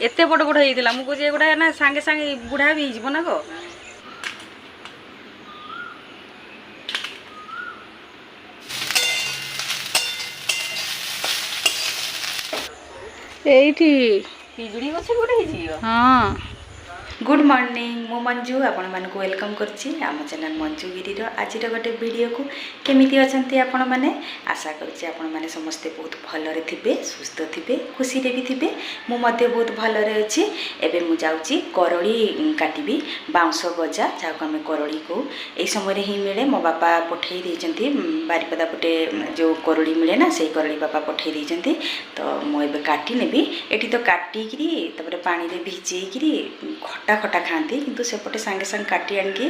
एते बड़ बड़ होइतिला मु कहूँ एगुड़ा ना सांगे सांगे बुढ़ा भी हो ना गो एठी पिजुड़ी गछ गुडे हाँ गुड मॉर्निंग मु मंजू आपण मानक वेलकम करछि आम चैनल मंजूगिरी आज गोटे वीडियो को केमिति अछंती आपण माने आशा करछि आपण माने समस्ते बहुत भलरे थिबे सुस्थ थिबे खुशी रे भी थिबे मु मध्य बहुत भलरे अछि एबे मु जाउछि करड़ी काटिबी बाउंस गजा जाको हम करड़ी को ए समय रे ही मिले मो बापा पठेई देइचंती बारीपदा पटे जो करड़ी मिले ना सेही करड़ी बापा पठेई देइचंती तो मु एबे काटी नेबी एठी तो काटी किरी तबरे पानी रे भिजेई किरी खटा खटा खाती किंतु सेपटे सांगे सांगे काटी आनिकी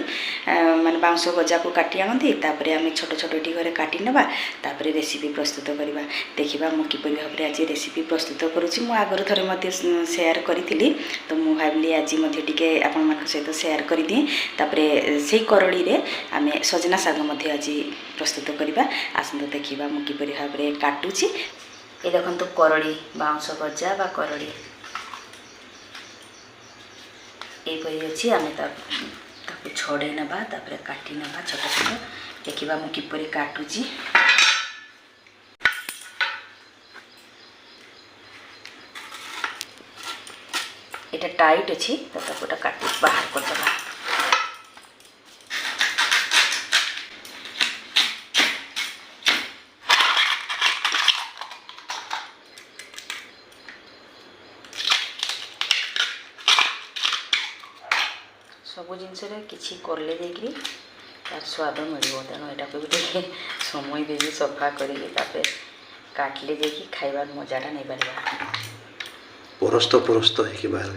माने बाउंस गजा को काटी आनती तापरे आमे छोट छोट एठी घरे काटी नेबा तापरे रेसिपी प्रस्तुत करबा देखिबा मु किपरि भाबरे आज रेसिपी प्रस्तुत करूची मु आगर थरे मध्ये शेयर करिथिली तो मु भाबली आज मध्ये टिके आपन मान सहित शेयर करि दी तापरे सेही करड़ी रे आमे सजना साग मध्ये आज प्रस्तुत करबा आसंत देखिबा मु किपरि भाबरे काटुची ए देखंतु करड़ी बाउंस गजा बा करड़ी यहीपरी अच्छी आम छड़े नवा तापर काटी नवा छोट छोट देखा मु किपरि काटुची एटा टाइट अच्छी तो गोटा काटी बाहर करदे सबु जिनस किसी करले तार स्वाद मिल तेणु यहाँ को भी समय दे सफा कर काटले जाकि खाइबार मजाटा नहीं पार परस्त परस्त है बाहर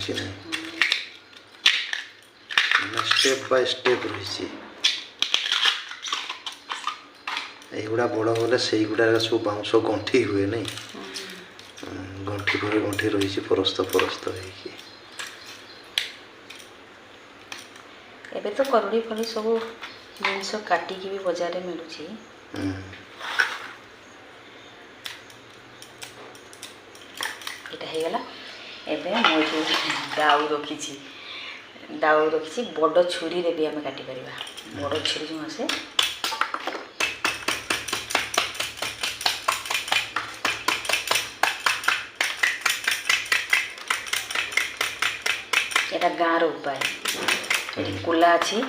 स्टेप बाय स्टेप रही युड़ा बड़ गले से गुड़ा सब बाउंस गंठी हुए नहीं गंठी पर गंठी रही परस्त परस्त है एबे तो करड़ी फड़ी सब जिनस काटिकी भी बाजार में मिलूँ यहाँ एबे मुझे दाऊ रखी बड़ छुरी रे भी आम काटी पार बड़ छुरी जो आसे एटा गाँव उपाय कुला अच्छी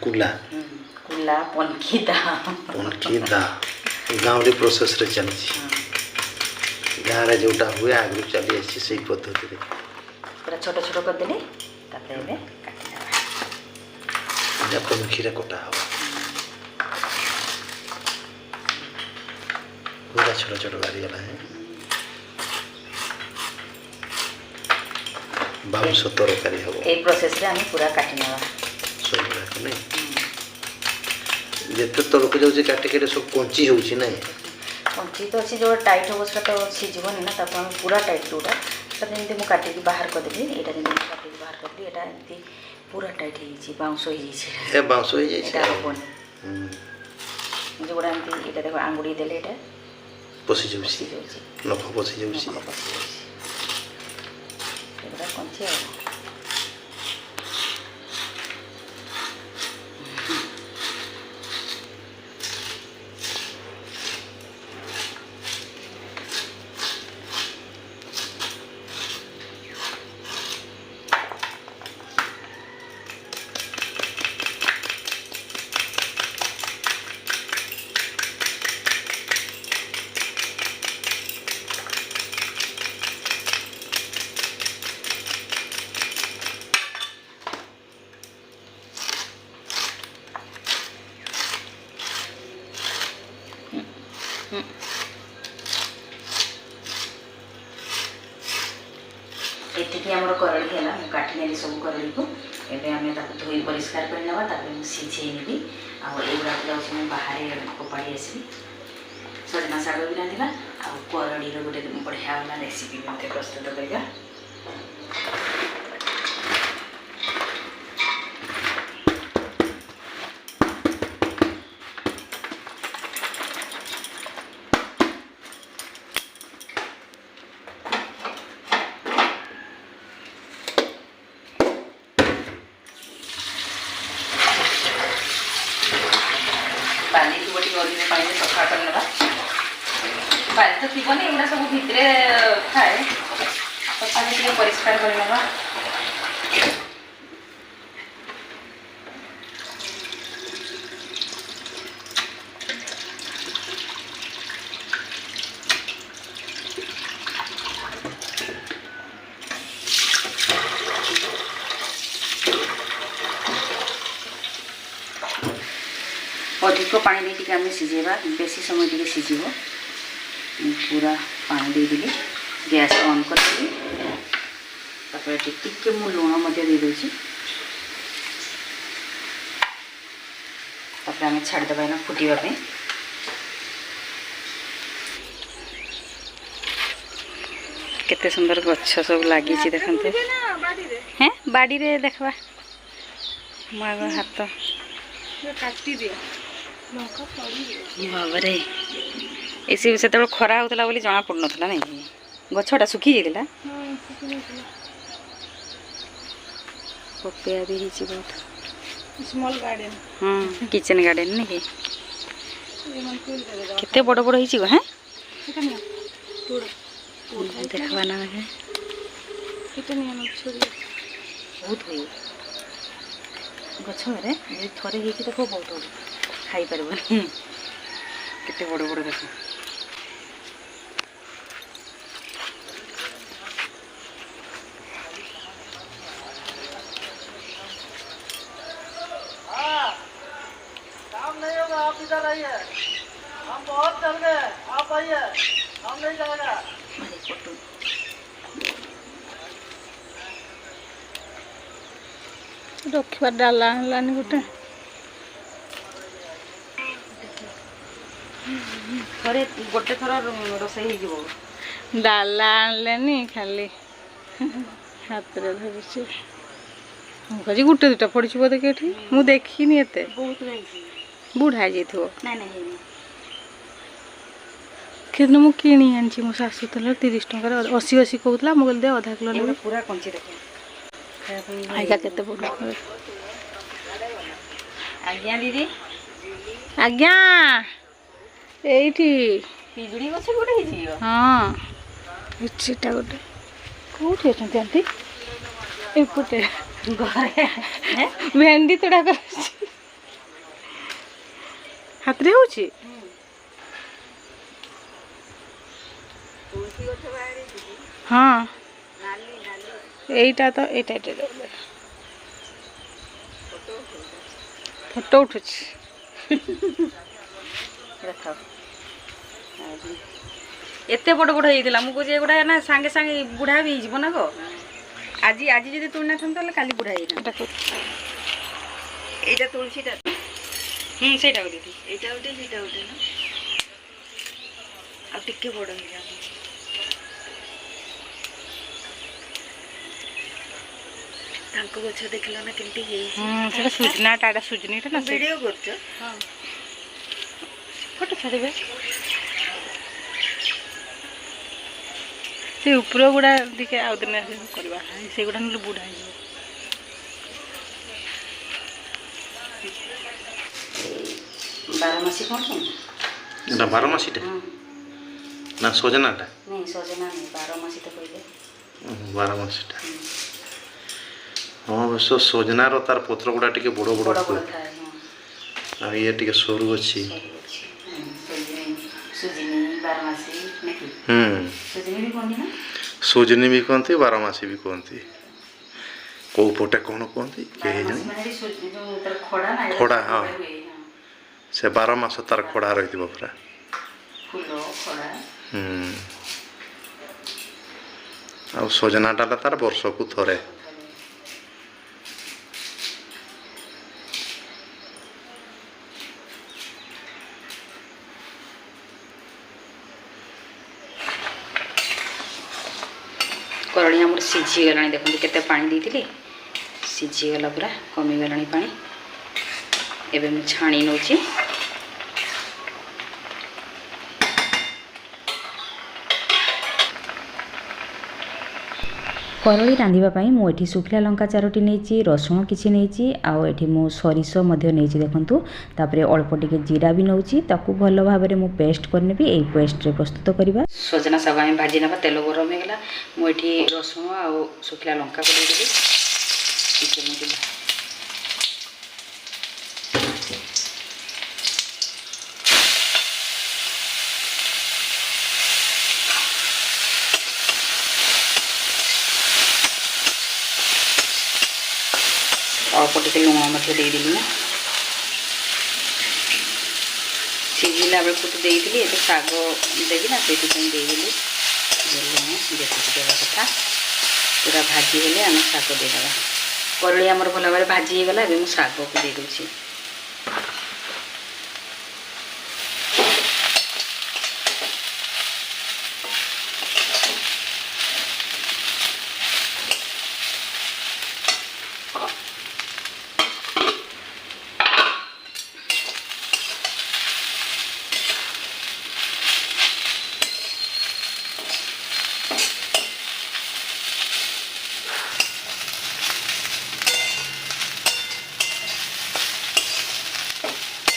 कुला पनखीदा गाँव रे प्रोसेस रे चलती गाँव रे जोटा हुए आगु चली आसी से पद्धति पूरा छोट छोट करदेली तापर काटी पनखीरा कटा हो पूरा छोट छोट बारी गला है बाउंस तरकारी हम ए प्रोसेस रे आम पूरा काटी नेबा सब गुड़ा नहीं जिते तलक जाऊँ काटिक सब कंची होची नहीं कंची तो अच्छी जो टाइट हो तो सीजबनी ना ताको हम पूरा टाइट जोटा जमी मुझे काटिक बाहर करदेली यहाँ जमी काटिक बाहर करदेली यहाँ एमती पूरा टाइट हो बाउंस हो बाउंस हो जोड़ा एमती यहाँ देख आंगुड़ी देले यहाँ पशि जाऊँ नख पशि जाऊँ कंची एतिकी आमर करड़ी है काटी नेली सब करड़ी को एबे आमे ताको धोई परिष्कार कर नेबा तापर मु सिझेई नेबी आ एगुड़ा जाउछि मु बाहर कोपाड़ी आसबी सजना साग भी रांधिबा आ करड़ी रो गोटे बढ़िया वाला रेसिपी भी प्रस्तुत करबा पानी को गोटे गरीब पानी सफा कर ना पानी तो थी एगुड़ा सब भितर थाए सफा परिष्कार कर ना अधिक पानी दे टी आम सीझेबा बेसी समय टी सीझब पूरा पानी दे देली गैस ऑन कर देली तापर टिके मु लुण दे दूची तापर आम छाड़देबा ना फुटिबा पे केते सुंदर गच्छ सब लगी देखते हैं बाड़ी रे देखबा मो हाथ काटी दे बाबरे एसी से खरा होता बोली जना पड़ ना नहीं गछटा सुखी जाता पपिया भी होती बहुत स्मॉल गार्डन हाँ किचन गार्डन नहीं केते बड़ बड़ होई हैं देखबा ना है बहुत हुई गछरे थरे देखो बहुत बड़ खाई पार केते बड़ बड़ देख काम नहीं होगा, आप इधर आइए। हम बहुत डर गए, आप आइए, हम नहीं जाएगा। रखा डाला है गोटे थरे गोटे थर रोसई हो डाला आनलानी खाली हाथ में धरছি मुझे गोटे दुटा पड़ी बोधे कि मुझे देखनी एत बहुत बुढ़ा जाइए ना ना कि मुझे किणी आनी मो शाशु तेल 30 टकर 80 कहला मुझे दे अधा किलो नहीं पूरा कंची देख आइका केते बड़ आज्ञा दीदी आज्ञा एठी पिजुड़ी गछ गोटे हिची हाँ उचिटा गोटे कोठी अछंती आंटी एपटे घरे भेंडी तोड़ा कर हाथ रे होची हाँ এইটা তো এটা এটা ফটো উঠুছি एते बड़ बड़ होइतिला मु कोजे एगुडा ना संगे संगे बुढ़ा भी हिजबो ना गो आज आज जदी तुलना थम तले काली बुढ़ा हिना এটা एटा तुलसीटा सेटा को दीदी एटा उठे सेटा उठे ना अब टिके बड़ हिला तांको गछ देखला ना केमती हे সেটা সুজনা টাটা সুজনিটা না वीडियो करछ हां ফটো ছাড়িবে से ऊपर गुड़ा दिखे आउ दिन करवा से गुड़ा न बुढ़ा हो बारमासी कौन ना बारमासीटा ना सजनाटा नहीं सजना नहीं बारमासी तो कहले बारमासीटा हाँ अवश्य सजनार तार पत्र गुड़ा टिके बड़ बड़ बड़ा बड़ा था आ ये टिके सरू अच्छी सुजनी बारमासी नहीं सुजनी भी कोनी ना सुजनी भी कहते बारमासी भी कहते कौ पटे कौन कहते बारमासी सुजनी जो तर खड़ा ना खड़ा हाँ से 12 मास तार खड़ा रही पूरा फूलो खड़ा आ सजनाटा तार वर्ष को थरे करणी आम सीझीगला देखते केते पानी देती सीझीगला पूरा कमीगला पानी एवं मुझे छाणी नौ करली रांधिबा मुझे सुखिला लंका 4टी नहीं रसुण किसी नहीं आउ एठी मु सरिष नहीं देखूँ तापर अल्प टिके जीरा भी नौची ताकू भल भाव में पेस्ट करने यही पेस्ट रे प्रस्तुत करवा। सजना शाग आम भाजी ना तेल गरम होगा मुझे रसुण आउ सुखिला लंका को देदेवी अल्प टिके लुण देदेली ना सिझिला बेलू तो देती ये शाग देवी ना से देदेली लुण बेसी देवा कथा पूरा भाजी हेले आम शाग देदेवा करली आमर भल भाव भाजी गला मुझे शाग को दे दूची।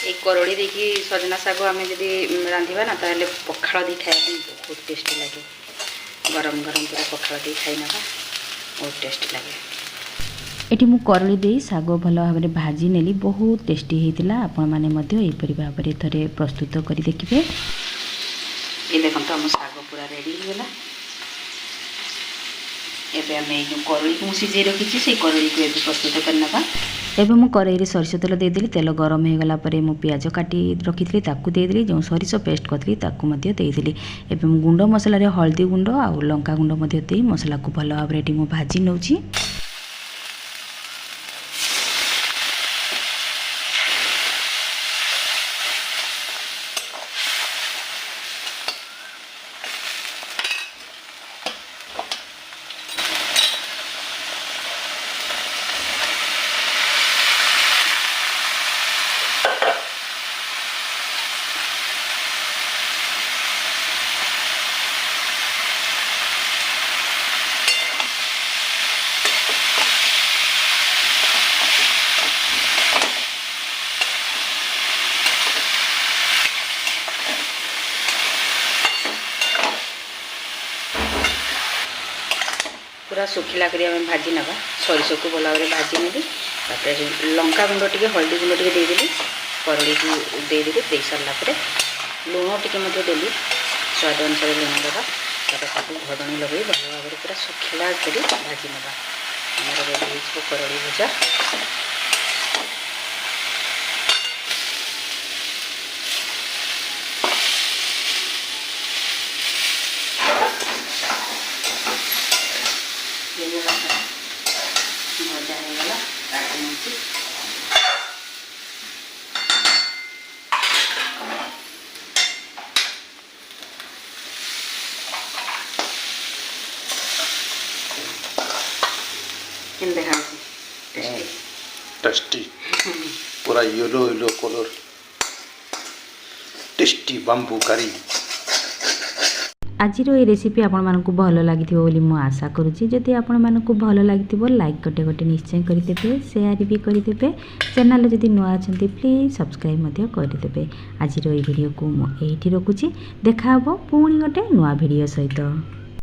एक करड़ी देखी सजना शाग आम जब रांधिबा ना ताले पखाड़ दी खाया बहुत टेस्टी लगे गरम गरम पूरा पखाड़ दी खाई ना बहुत टेस्टी लगे। एटी मु करली दे शाग भल भाव में भाजी नेली बहुत टेस्टी होता आपण मैंने यहीपरी भाव में थे प्रस्तुत कर देखिए। ये देखो आम शाग पूरा रेडी होगा एबे आम जो करली को सिझे रखी से करली को प्रस्तुत करना। एवं मु कड़ाई सरिष तेल देदेली तेल गरम हो गला परे मु प्याज काटी रखी ताकू देदेली जो सरिष पेस्ट करी ताकू देदेली एवं गुंड मसला रे हल्दी गुंड आ लंका गुंड दे मसला को भल भाव में मु भाजी नौची। पूरा सुखिला करी आम भाजी नवा सरिष को भल भाव में भाजी नेली लंका गुंड टी हल्दी गुंड टी देदेली करली को देदेली दे सारापर लुण टी देली स्वाद अनुसार लुण देवा घड़णी लगे भल भाव में पूरा सुखिला कर भाजी नवा आम रेडी हो करली भजा। भजा होगा काटी नौची देखा टेस्टी पूरा yellow yellow colour tasty bamboo करी। आज रेसिपी आपण मानक भल लगी मु आशा करुँची जदि आपण मानक भल लगी लाइक गोटे गोटे निश्चय करदे शेयर भी करदे चैनल जदि नुआ अच्छा प्लीज सब्सक्राइब करदे। आज भिडियो को मुझे रखुची देखा पुणी गोटे नुआ भिडियो सहित।